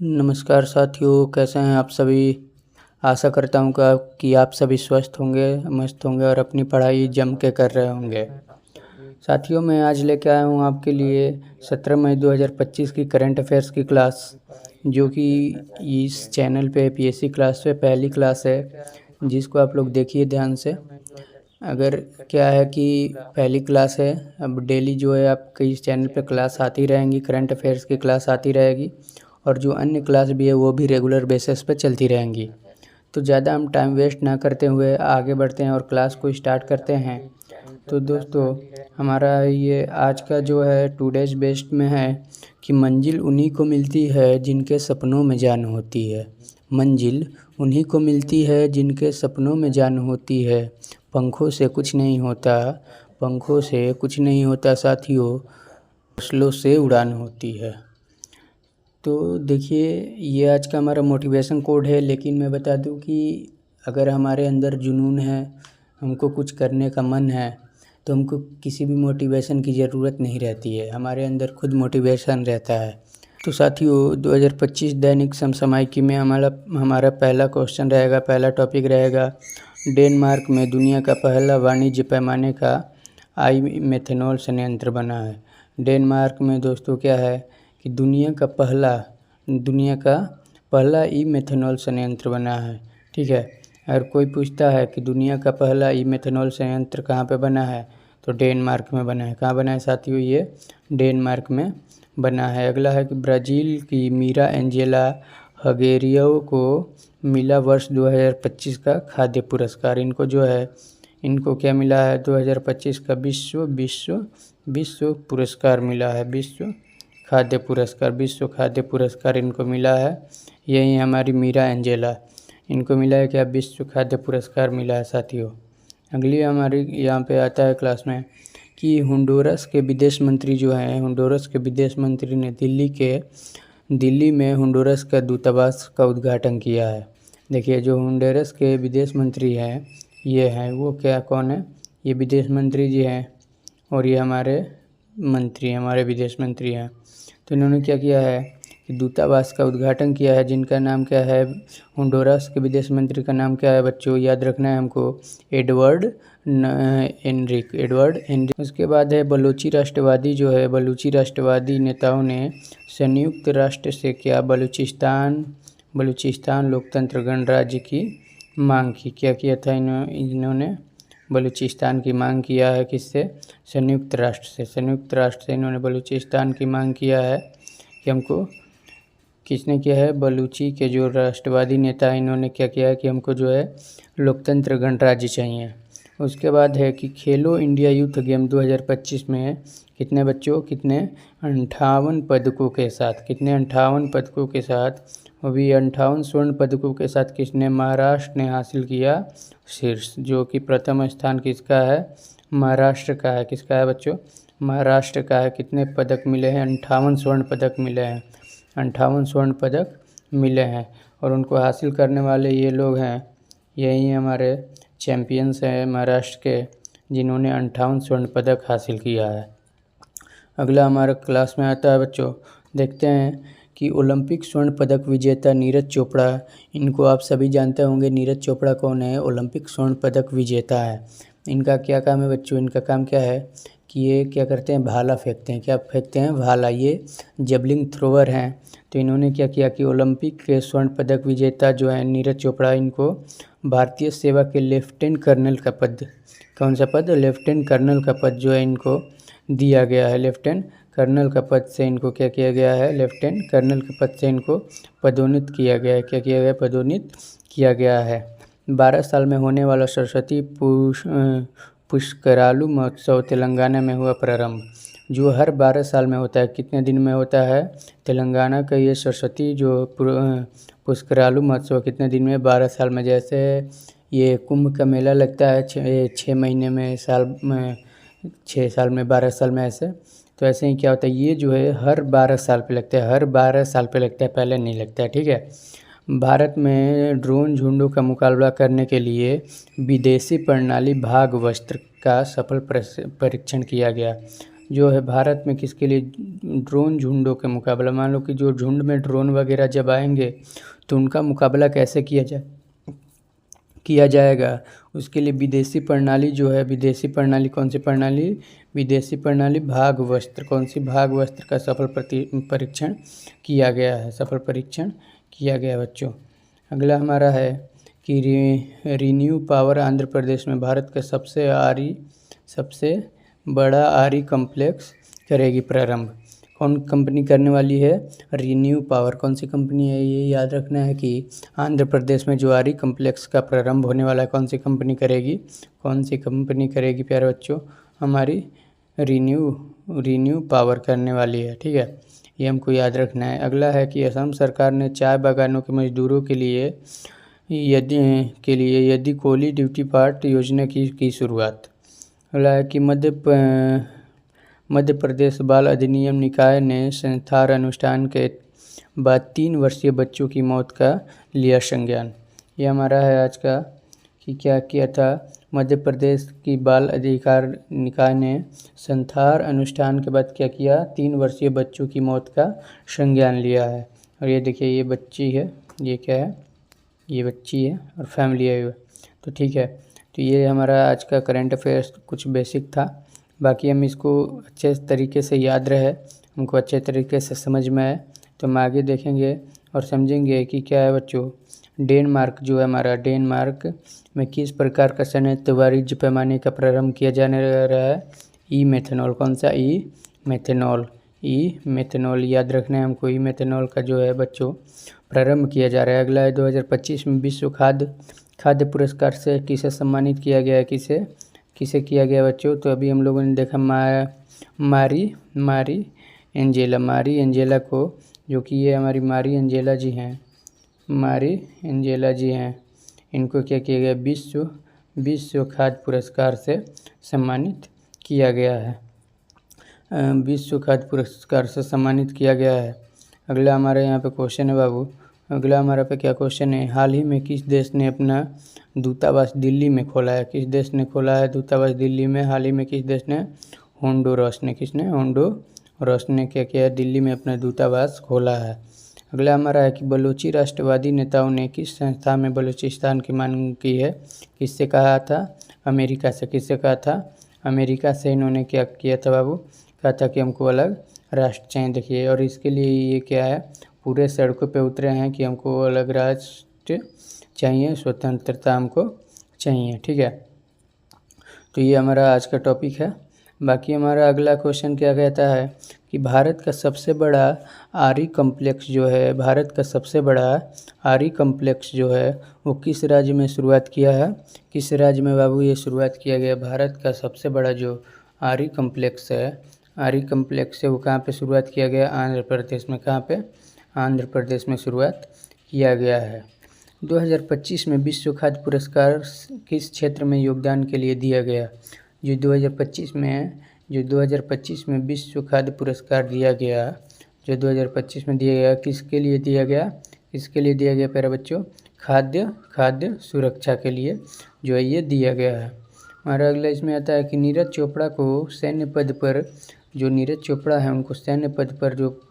नमस्कार साथियों, कैसे हैं आप सभी। आशा करता हूँ कि आप सभी स्वस्थ होंगे, मस्त होंगे और अपनी पढ़ाई जम के कर रहे होंगे। साथियों, मैं आज लेके आया हूँ आपके लिए 17 मई 2025 की करंट अफेयर्स की क्लास, जो कि इस चैनल पे पीएससी क्लास पे पहली क्लास है, जिसको आप लोग देखिए ध्यान से। अगर क्या है कि पहली क्लास है, अब डेली जो है आपके इस चैनल पे क्लास आती रहेंगी, करंट अफेयर्स की क्लास आती रहेगी और जो अन्य क्लास भी है वो भी रेगुलर बेसिस पे चलती रहेंगी। तो ज़्यादा हम टाइम वेस्ट ना करते हुए आगे बढ़ते हैं और क्लास को स्टार्ट करते हैं। तो दोस्तों, हमारा ये आज का जो है टुडेज बेस्ट में है कि मंजिल उन्हीं को मिलती है जिनके सपनों में जान होती है। मंजिल उन्हीं को मिलती है जिनके सपनों में जान होती है। पंखों से कुछ नहीं होता, पंखों से कुछ नहीं होता साथियों, हौसलों से उड़ान होती है। तो देखिए, ये आज का हमारा मोटिवेशन कोड है, लेकिन मैं बता दूं कि अगर हमारे अंदर जुनून है, हमको कुछ करने का मन है, तो हमको किसी भी मोटिवेशन की ज़रूरत नहीं रहती है, हमारे अंदर खुद मोटिवेशन रहता है। तो साथियों, 2025 दैनिक समसामयिकी में हमारा पहला क्वेश्चन रहेगा, पहला टॉपिक रहेगा, डेनमार्क में दुनिया का पहला वाणिज्य पैमाने का आई मेथनॉल संयंत्र बना है। डेनमार्क में दोस्तों क्या है कि दुनिया का पहला ई मेथनॉल संयंत्र बना है। ठीक है, अगर कोई पूछता है कि दुनिया का पहला ई मेथनॉल संयंत्र कहाँ पे बना है, तो डेनमार्क में बना है। कहाँ बना है साथियों? ये डेनमार्क में बना है। अगला है कि ब्राज़ील की मीरा एंजेला हगेरियो को मिला वर्ष 2025 का खाद्य पुरस्कार। इनको क्या मिला है? 2025 का विश्व पुरस्कार मिला है। विश्व खाद्य पुरस्कार इनको मिला है। यही हमारी मीरा एंजेला, इनको मिला है क्या? विश्व खाद्य पुरस्कार मिला है साथियों। अगली हमारी यहाँ पे आता है क्लास में कि होंडुरास के विदेश मंत्री जो हैं, होंडुरास के विदेश मंत्री ने दिल्ली में होंडुरास का दूतावास का उद्घाटन किया है। देखिए, जो होंडुरास के विदेश मंत्री हैं, ये हैं वो कौन है? ये विदेश मंत्री जी हैं और ये हमारे विदेश मंत्री हैं। तो इन्होंने क्या किया है कि दूतावास का उद्घाटन किया है, जिनका नाम क्या है? होंडुरास के विदेश मंत्री का नाम क्या है बच्चों? याद रखना है हमको, एडवर्ड एनरिक। उसके बाद है बलूची राष्ट्रवादी नेताओं ने संयुक्त राष्ट्र से क्या बलूचिस्तान लोकतंत्र गणराज्य की मांग की। क्या किया था इन्होंने? बलूचिस्तान की मांग किया है। किससे? संयुक्त राष्ट्र से इन्होंने बलूचिस्तान की मांग किया है कि हमको, किसने किया है? बलूची के जो राष्ट्रवादी नेता हैं, इन्होंने क्या किया है कि हमको जो है लोकतंत्र गणराज्य चाहिए। उसके बाद है कि खेलो इंडिया यूथ गेम 2025 में कितने बच्चों, 58 पदकों के साथ, वो भी 58 स्वर्ण पदकों के साथ किसने? महाराष्ट्र ने हासिल किया शीर्ष, जो कि प्रथम स्थान किसका है? महाराष्ट्र का है। किसका है बच्चों? महाराष्ट्र का है। कितने पदक मिले हैं? 58 स्वर्ण पदक मिले हैं। 58 स्वर्ण पदक मिले हैं और उनको हासिल करने वाले ये लोग हैं, यही हमारे चैम्पियंस हैं महाराष्ट्र के, जिन्होंने 58 स्वर्ण पदक हासिल किया है। अगला हमारे क्लास में आता है बच्चों, देखते हैं कि ओलंपिक स्वर्ण पदक विजेता नीरज चोपड़ा, इनको आप सभी जानते होंगे। नीरज चोपड़ा कौन है? ओलंपिक स्वर्ण पदक विजेता है। इनका क्या काम है बच्चों? इनका काम क्या है कि ये क्या करते हैं? भाला फेंकते हैं। क्या फेंकते हैं? भाला। ये जेवलिन थ्रोवर हैं। तो इन्होंने क्या किया कि ओलंपिक के स्वर्ण पदक विजेता जो है नीरज चोपड़ा, इनको भारतीय सेवा के लेफ्टिनेंट कर्नल का पद, कौन सा पद? लेफ्टिनेंट कर्नल का पद जो है इनको दिया गया है। लेफ्टिनेंट कर्नल का पद से इनको क्या किया गया है? लेफ्टिनेंट कर्नल के पद से इनको पदोन्नत किया गया है। क्या किया गया? पदोन्नत किया गया है। 12 साल में होने वाला सरस्वती पुष्करालू महोत्सव तेलंगाना में हुआ प्रारंभ, जो हर 12 साल में होता है। कितने दिन में होता है? तेलंगाना का ये सरस्वती जो पुष्करालू महोत्सव कितने दिन में? 12 साल में। जैसे ये कुंभ का मेला लगता है 6 महीने में, 6 साल में, 12 साल में, ऐसे। तो ऐसे ही क्या होता है, ये जो है हर 12 साल पे लगता है, पहले नहीं लगता है। ठीक है। भारत में ड्रोन झुंडों का मुकाबला करने के लिए विदेशी प्रणाली भागवस्त्र का सफल परीक्षण किया गया। जो है भारत में किसके लिए ड्रोन झुंडों के मुकाबला, मान लो कि जो झुंड में ड्रोन वगैरह जब आएंगे तो उनका मुकाबला कैसे किया जाएगा, उसके लिए विदेशी प्रणाली जो है, विदेशी प्रणाली कौन सी प्रणाली, विदेशी प्रणाली भाग वस्त्र, कौन सी भाग वस्त्र का सफल परीक्षण किया गया है, सफल परीक्षण किया गया बच्चों। अगला हमारा है कि रिन्यू पावर आंध्र प्रदेश में भारत का सबसे बड़ा आरी कॉम्प्लेक्स करेगी प्रारंभ। कौन कंपनी करने वाली है, रिन्यू पावर। कौन सी कंपनी है, ये याद रखना है कि आंध्र प्रदेश में जो आरी कॉम्प्लेक्स का प्रारंभ होने वाला है, कौन सी कंपनी करेगी, कौन सी कंपनी करेगी प्यारे बच्चों, हमारी रिन्यू पावर करने वाली है। ठीक है, ये हमको याद रखना है। अगला है कि असम सरकार ने चाय बागानों के मजदूरों के लिए यदि कोली ड्यूटी पार्ट योजना की शुरुआत। अगला है कि मध्य प्रदेश बाल अधिनियम निकाय ने संस्थार अनुष्ठान के बाद 3 वर्षीय बच्चों की मौत का लिया संज्ञान। ये हमारा है आज का कि क्या किया था, मध्य प्रदेश की बाल अधिकार निकाय ने संस्थार अनुष्ठान के बाद क्या किया, 3 वर्षीय बच्चों की मौत का संज्ञान लिया है। और ये देखिए, ये बच्ची है, ये क्या है, ये बच्ची है और फैमिली है। तो ठीक है, तो ये हमारा आज का करंट अफेयर्स कुछ बेसिक था। बाकी हम इसको अच्छे तरीके से याद रहे, हमको अच्छे तरीके से समझ में आए, तो हम आगे देखेंगे और समझेंगे कि क्या है बच्चों, डेनमार्क जो है हमारा, डेनमार्क में किस प्रकार का संयंत्र वाणिज्य पैमाने का प्रारंभ किया जाने रहा है, ई मेथनॉल। कौन सा, ई मेथनॉल याद रखना है हमको। ई मेथनॉल का जो है बच्चों प्रारंभ किया जा रहा है। अगला है 2025 में विश्व खाद्य पुरस्कार से किसे सम्मानित किया गया है, किसे किया गया बच्चों, तो अभी हम लोगों ने देखा मारी एंजेला को, जो कि ये हमारी मारी एंजेला जी हैं, इनको क्या किया गया, विश्व खाद्य पुरस्कार से सम्मानित किया गया है, विश्व खाद्य पुरस्कार से सम्मानित किया गया है। अगला हमारे यहाँ पे क्वेश्चन है बाबू, अगला हमारा पे क्या क्वेश्चन है, हाल ही में किस देश ने अपना दूतावास दिल्ली में खोला है, किस देश ने खोला है दूतावास दिल्ली में, हाल ही में किस देश ने, होंडुरास ने क्या किया, दिल्ली में अपना दूतावास खोला है। अगला हमारा है कि बलोची राष्ट्रवादी नेताओं ने किस संस्था में बलूचिस्तान की मांग की है, किससे कहा था, अमेरिका से। किससे कहा था, अमेरिका से इन्होंने क्या किया था बाबू, कहा था कि हमको अलग राष्ट्र चाहिए। देखिए, और इसके लिए ये क्या है, पूरे सड़कों पे उतरे हैं कि हमको अलग राष्ट्र चाहिए, स्वतंत्रता हमको चाहिए। ठीक है, तो ये हमारा आज का टॉपिक है। बाकी हमारा अगला क्वेश्चन क्या कहता है कि भारत का सबसे बड़ा आरी कॉम्प्लेक्स जो है, भारत का सबसे बड़ा आरी कॉम्प्लेक्स जो है वो किस राज्य में शुरुआत किया है, किस राज्य में बाबू ये शुरुआत किया गया, भारत का सबसे बड़ा जो आरी कॉम्प्लेक्स है, आरी कॉम्प्लेक्स है वो कहाँ पे शुरुआत किया गया, आंध्र प्रदेश में। कहाँ पे, आंध्र प्रदेश में शुरुआत किया गया है। 2025 में विश्व खाद्य पुरस्कार किस क्षेत्र में योगदान के लिए दिया गया, जो 2025 में विश्व खाद्य पुरस्कार दिया गया, जो 2025 में दिया गया, किसके लिए दिया गया, प्यारे बच्चों, खाद्य सुरक्षा के लिए जो है ये दिया गया है। हमारा अगला इसमें आता है कि नीरज चोपड़ा को सैन्य पद पर, जो नीरज चोपड़ा है उनको सैन्य पद पर जो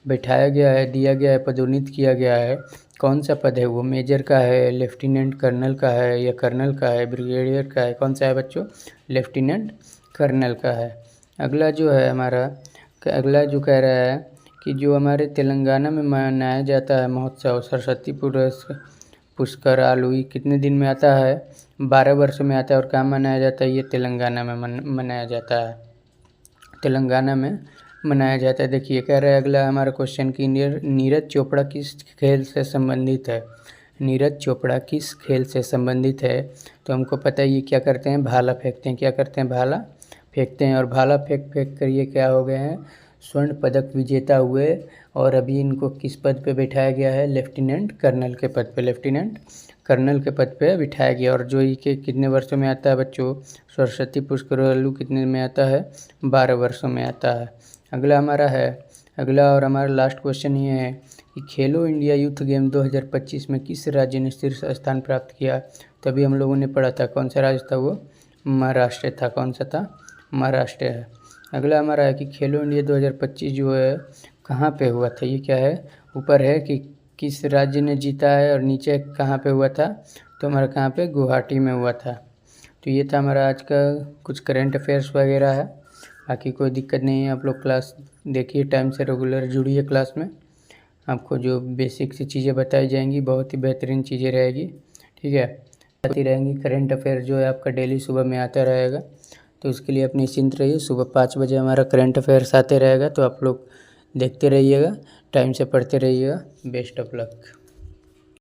बैठाया गया है, दिया गया है, पदोन्नत किया गया है, कौन सा पद है वो, मेजर का है, लेफ्टिनेंट कर्नल का है, या कर्नल का है, ब्रिगेडियर का है, कौन सा है बच्चों, लेफ्टिनेंट कर्नल का है। अगला जो है हमारा, अगला जो कह रहा है कि जो हमारे तेलंगाना में मनाया जाता है महोत्सव सरस्वती पुष्कर आलू, कितने दिन में आता है, 12 वर्ष में आता है, और कहाँ मनाया जाता है, ये तेलंगाना में मनाया जाता है, तेलंगाना में मनाया जाता है। देखिए कह रहा है अगला हमारा क्वेश्चन कि नीरज चोपड़ा किस खेल से संबंधित है, नीरज चोपड़ा किस खेल से संबंधित है, तो हमको पता है ये क्या करते हैं, भाला फेंकते हैं, क्या करते हैं, भाला फेंकते हैं, और भाला फेंक कर ये क्या हो गए हैं, स्वर्ण पदक विजेता हुए, और अभी इनको किस पद पे बैठाया गया है, लेफ्टिनेंट कर्नल के पद पे, लेफ्टिनेंट कर्नल के पद पे बिठाया गया। और जो ये के कितने वर्षों में आता है बच्चों, सरस्वती पुष्कर आलू कितने में आता है, 12 वर्षों में आता है। अगला हमारा है, अगला और हमारा लास्ट क्वेश्चन ये है कि खेलो इंडिया यूथ गेम 2025 में किस राज्य ने शीर्ष स्थान प्राप्त किया, तभी हम लोगों ने पढ़ा था, कौन सा राज्य था वो, महाराष्ट्र था, कौन सा था, महाराष्ट्र है। अगला हमारा है कि खेलो इंडिया 2025 जो है कहाँ पे हुआ था। ये क्या है, ऊपर है कि किस राज्य ने जीता है और नीचे कहाँ पे हुआ था, तो हमारा कहाँ पे, गुवाहाटी में हुआ था। तो ये था हमारा आज का कुछ करंट अफेयर्स वगैरह है। बाकी कोई दिक्कत नहीं है, आप लोग क्लास देखिए, टाइम से रेगुलर जुड़िए क्लास में। आपको जो बेसिक सी चीज़ें बताई जाएंगी बहुत ही बेहतरीन चीज़ें रहेगी, ठीक है। आती रहेंगी, करंट अफेयर जो है आपका डेली सुबह में आता रहेगा, तो उसके लिए आप निश्चिंत रहिए। सुबह 5 बजे हमारा करंट अफेयर्स आते रहेगा, तो आप लोग देखते रहिएगा, टाइम से पढ़ते रहिएगा। Best of luck.